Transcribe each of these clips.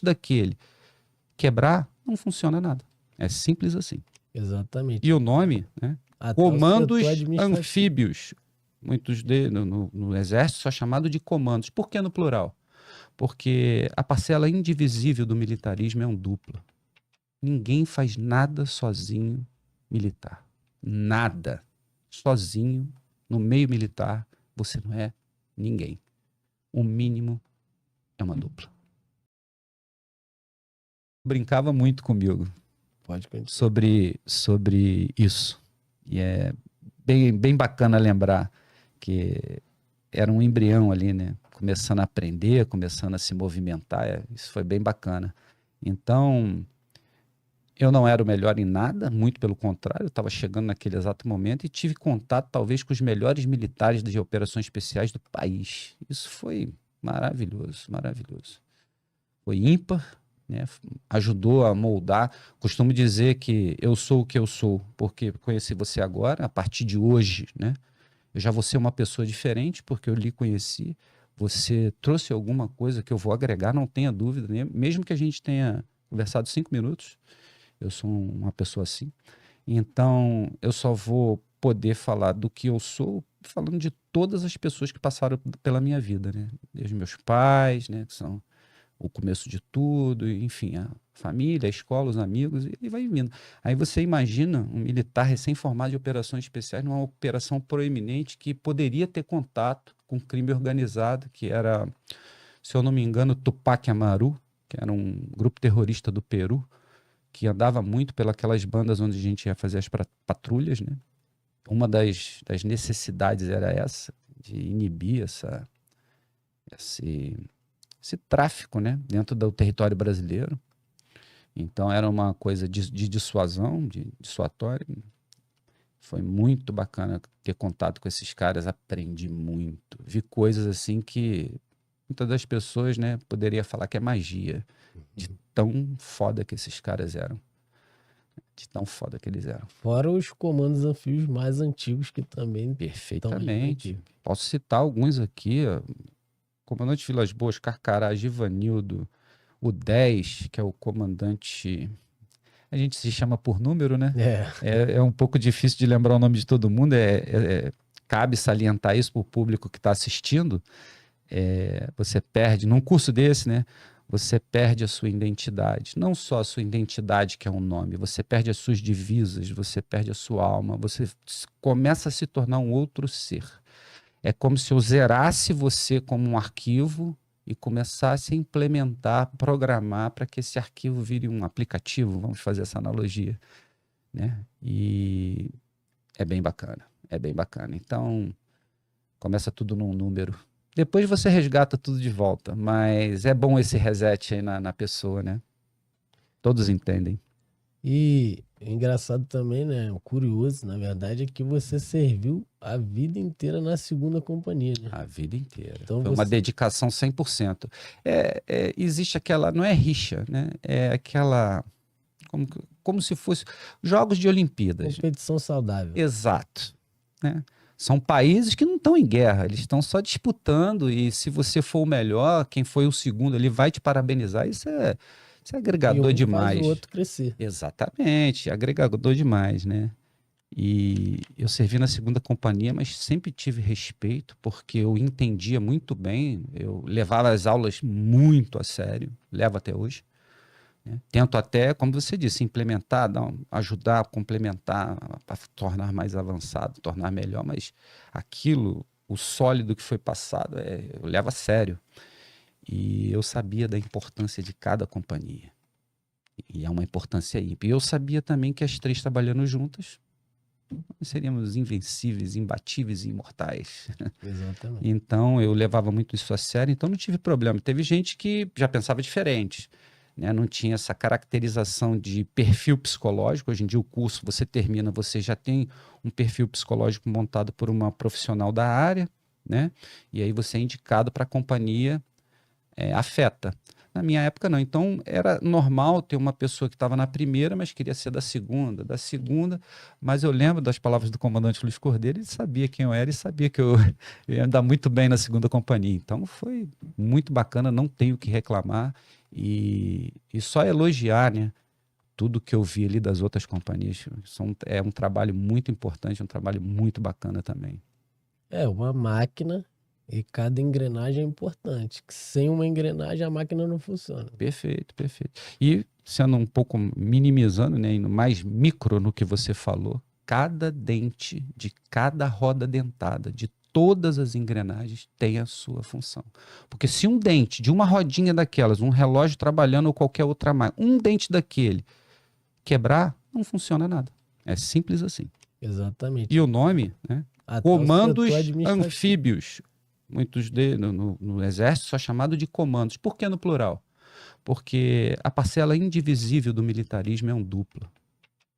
daquele quebrar, não funciona nada. É simples assim. Exatamente. E o nome, né? Até o Comandos setor administrativo. anfíbios. Muitos no Exército só chamado de comandos. Por que no plural? Porque a parcela indivisível do militarismo é um duplo. Ninguém faz nada sozinho militar. Nada. Sozinho, no meio militar, você não é ninguém. O mínimo é uma dupla. Brincava muito comigo Pode continuar. sobre isso. E é bem bacana lembrar que era um embrião ali, né? Começando a aprender, começando a se movimentar. Isso foi bem bacana. Então, eu não era o melhor em nada, muito pelo contrário, eu estava chegando naquele exato momento e tive contato, talvez, com os melhores militares de operações especiais do país. Isso foi maravilhoso, maravilhoso. Foi ímpar, né? Ajudou a moldar. Costumo dizer que eu sou o que eu sou, porque conheci você agora, a partir de hoje, né? Eu já vou ser uma pessoa diferente, porque eu lhe conheci. Você trouxe alguma coisa que eu vou agregar, não tenha dúvida, né? Mesmo que a gente tenha conversado 5 minutos, eu sou uma pessoa assim. Então, eu só vou poder falar do que eu sou falando de todas as pessoas que passaram pela minha vida, né? Desde meus pais, né? Que são o começo de tudo, enfim, a família, a escola, os amigos, e vai vindo. Aí você imagina um militar recém-formado de operações especiais numa operação proeminente que poderia ter contato com crime organizado, que era, se eu não me engano, Tupac Amaru, que era um grupo terrorista do Peru, que andava muito pelas bandas onde a gente ia fazer as patrulhas, né? Uma das necessidades era essa, de inibir esse tráfico, né, dentro do território brasileiro. Então era uma coisa de dissuasão, dissuatório. Foi muito bacana ter contato com esses caras, aprendi muito. Vi coisas assim que muitas das pessoas, né, poderia falar que é magia, de tão foda que esses caras eram. De tão foda que eles eram. Fora os comandos anfíbios mais antigos que também Perfeitamente. Posso citar alguns aqui, ó. Comandante Vilas Boas, Carcará, Givanildo, o 10, que é o comandante... A gente se chama por número, né? É um pouco difícil de lembrar o nome de todo mundo, cabe salientar isso para o público que está assistindo. Você perde, num curso desse, né? Você perde a sua identidade. Não só a sua identidade, que é um nome, você perde as suas divisas, você perde a sua alma, você começa a se tornar um outro ser. É como se eu zerasse você como um arquivo e começasse a implementar, programar para que esse arquivo vire um aplicativo, vamos fazer essa analogia, né? E é bem bacana, é bem bacana. Então, começa tudo num número. Depois você resgata tudo de volta, mas é bom esse reset aí na pessoa, né? Todos entendem. E engraçado também, né? O curioso, na verdade, é que você serviu a vida inteira na 2ª companhia, né? A vida inteira. Então foi uma dedicação 100%. Existe aquela, não é rixa, né? É aquela, como se fosse jogos de Olimpíadas. Competição saudável. Exato, né? São países que não estão em guerra, eles estão só disputando, e se você for o melhor, quem foi o segundo ali vai te parabenizar. Isso é agregador demais. Faz o outro crescer. Exatamente, agregador demais, né? E eu servi na 2ª companhia, mas sempre tive respeito, porque eu entendia muito bem, eu levava as aulas muito a sério, levo até hoje. Né? Tento até, como você disse, implementar, ajudar, complementar, para tornar mais avançado, tornar melhor, mas aquilo, o sólido que foi passado, eu levo a sério. E eu sabia da importância de cada companhia. E é uma importância ímpar. E eu sabia também que as 3 trabalhando juntas, nós seríamos invencíveis, imbatíveis e imortais. Exatamente. Então, eu levava muito isso a sério, então não tive problema. Teve gente que já pensava diferente, né? Não tinha essa caracterização de perfil psicológico. Hoje em dia o curso, você termina, você já tem um perfil psicológico montado por uma profissional da área, né? E aí você é indicado para a companhia afeta. Na minha época, não. Então, era normal ter uma pessoa que estava na primeira, mas queria ser da segunda. Mas eu lembro das palavras do comandante Luiz Cordeiro, ele sabia quem eu era e sabia que eu ia andar muito bem na 2ª companhia. Então, foi muito bacana, não tenho o que reclamar. E só elogiar, né, tudo que eu vi ali das outras companhias. É um trabalho muito importante, um trabalho muito bacana também. É uma máquina e cada engrenagem é importante. Que sem uma engrenagem a máquina não funciona. Perfeito, perfeito. E sendo um pouco minimizando, né, indo mais micro no que você falou, cada dente de cada roda dentada, de todas as engrenagens, tem a sua função. Porque se um dente de uma rodinha daquelas, um relógio trabalhando ou qualquer outra máquina, um dente daquele quebrar, não funciona nada. É simples assim. Exatamente. E o nome, né? Até o setor Comandos administrativo. anfíbios. Muitos no Exército são chamados de comandos. Por que no plural? Porque a parcela indivisível do militarismo é um duplo.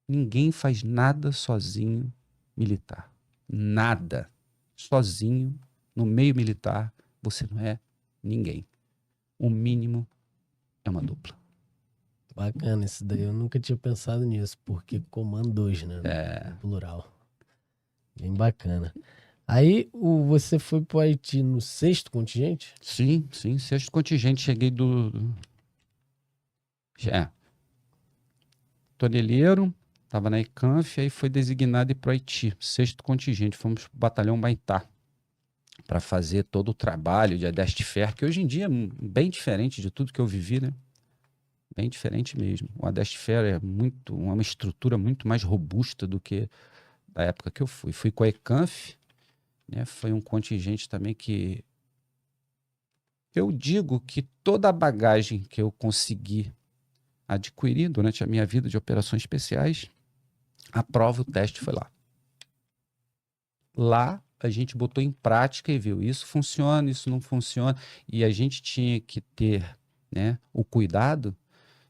Ninguém faz nada sozinho militar. Nada. Sozinho, no meio militar, você não é ninguém. O mínimo é uma dupla. Bacana isso daí. Eu nunca tinha pensado nisso, porque comandos, né? No plural. Bem bacana. Aí você foi pro Haiti no 6º contingente? Sim, 6º contingente. Cheguei Toneleiro, estava na ECANF, aí foi designado para o Haiti, 6º contingente. Fomos para o batalhão Maitá para fazer todo o trabalho de Adeste-Fer, que hoje em dia é bem diferente de tudo que eu vivi, né? Bem diferente mesmo. O Adeste-Fer é uma estrutura muito mais robusta do que da época que eu fui. Fui com a ECANF, né? Foi um contingente também que eu digo que toda a bagagem que eu consegui adquirir durante a minha vida de operações especiais, a prova, o teste foi lá. Lá a gente botou em prática e viu, isso funciona, isso não funciona, e a gente tinha que ter, né, o cuidado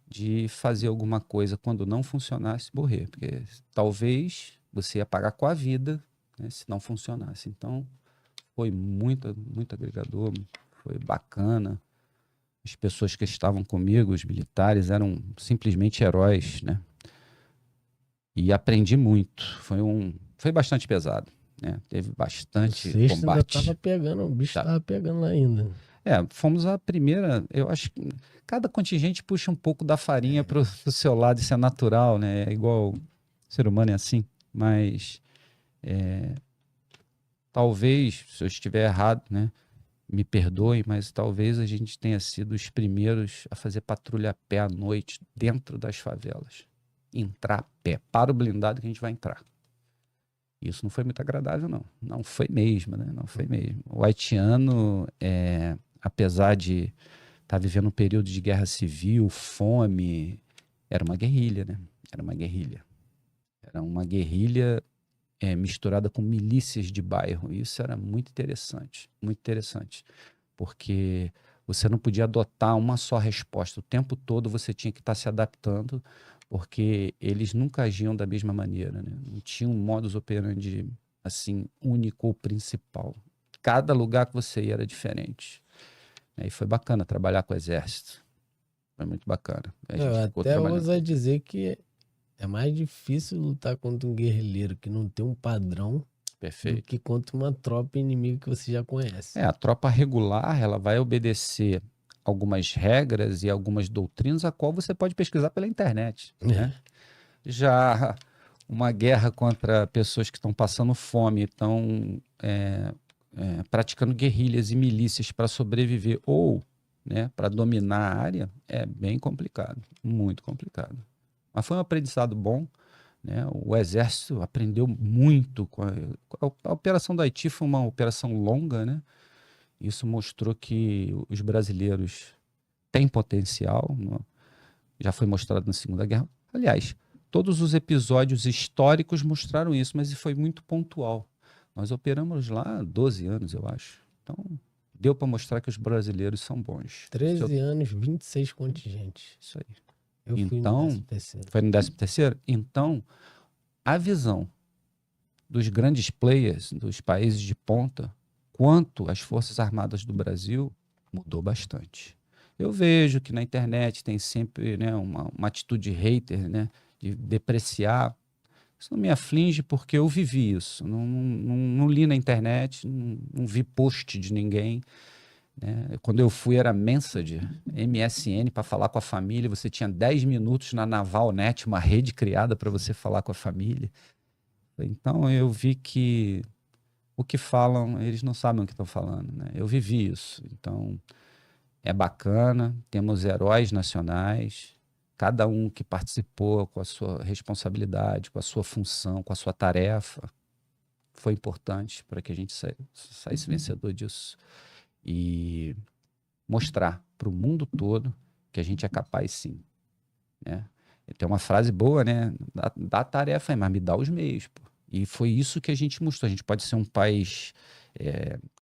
de fazer alguma coisa quando não funcionasse, morrer, porque talvez você ia pagar com a vida, né, se não funcionasse. Então foi muito agregador, foi bacana. As pessoas que estavam comigo, os militares, eram simplesmente heróis, né? E aprendi muito. Foi bastante pesado, né? Teve bastante O 6º ainda combate. tava pegando, o bicho tava pegando lá ainda. Fomos a primeira. Eu acho que cada contingente puxa um pouco da farinha pro seu lado, isso é natural, né? É igual o ser humano é assim. Mas talvez, se eu estiver errado, né? Me perdoe, mas talvez a gente tenha sido os primeiros a fazer patrulha a pé à noite dentro das favelas. Entrar a pé, para o blindado que a gente vai entrar. Isso não foi muito agradável, não. Não foi mesmo, né? Não foi mesmo. O haitiano, apesar de estar vivendo um período de guerra civil, fome, era uma guerrilha, né? Era uma guerrilha. Era uma guerrilha misturada com milícias de bairro. Isso era muito interessante, porque você não podia adotar uma só resposta. O tempo todo você tinha que estar se adaptando, porque eles nunca agiam da mesma maneira, né? Não tinha um modus operandi assim único ou principal. Cada lugar que você ia era diferente. E foi bacana trabalhar com o exército. Foi muito bacana. A gente Eu ficou até trabalhando. ouso dizer que é mais difícil lutar contra um guerrilheiro que não tem um padrão do Perfeito. que contra uma tropa inimiga que você já conhece. A tropa regular, ela vai obedecer algumas regras e algumas doutrinas a qual você pode pesquisar pela internet, né? Já uma guerra contra pessoas que estão passando fome, estão praticando guerrilhas e milícias para sobreviver ou, né, para dominar a área, é bem complicado, muito complicado. Mas foi um aprendizado bom, né? O Exército aprendeu muito com a Operação do Haiti foi uma operação longa, né? Isso mostrou que os brasileiros têm potencial, né? Já foi mostrado na Segunda Guerra. Aliás, todos os episódios históricos mostraram isso, mas foi muito pontual. Nós operamos lá 12 anos, eu acho. Então, deu para mostrar que os brasileiros são bons. 13 anos, 26 contingentes. Isso aí. Eu fui no 13º. Foi no 13º? Então, a visão dos grandes players, dos países de ponta, quanto às Forças Armadas do Brasil, mudou bastante. Eu vejo que na internet tem sempre, né, uma atitude hater, né, de depreciar. Isso não me aflige porque eu vivi isso. Não li na internet, não vi post de ninguém, né? Quando eu fui era Messenger, MSN, para falar com a família. Você tinha 10 minutos na Navalnet, uma rede criada para você falar com a família. Então eu vi que o que falam, eles não sabem o que estão falando, né? Eu vivi isso. Então é bacana, temos heróis nacionais, cada um que participou com a sua responsabilidade, com a sua função, com a sua tarefa, foi importante para que a gente saísse vencedor disso. E mostrar para o mundo todo que a gente é capaz, sim, né? Tem uma frase boa, né? Dá a tarefa aí, mas me dá os meios, pô. E foi isso que a gente mostrou. A gente pode ser um país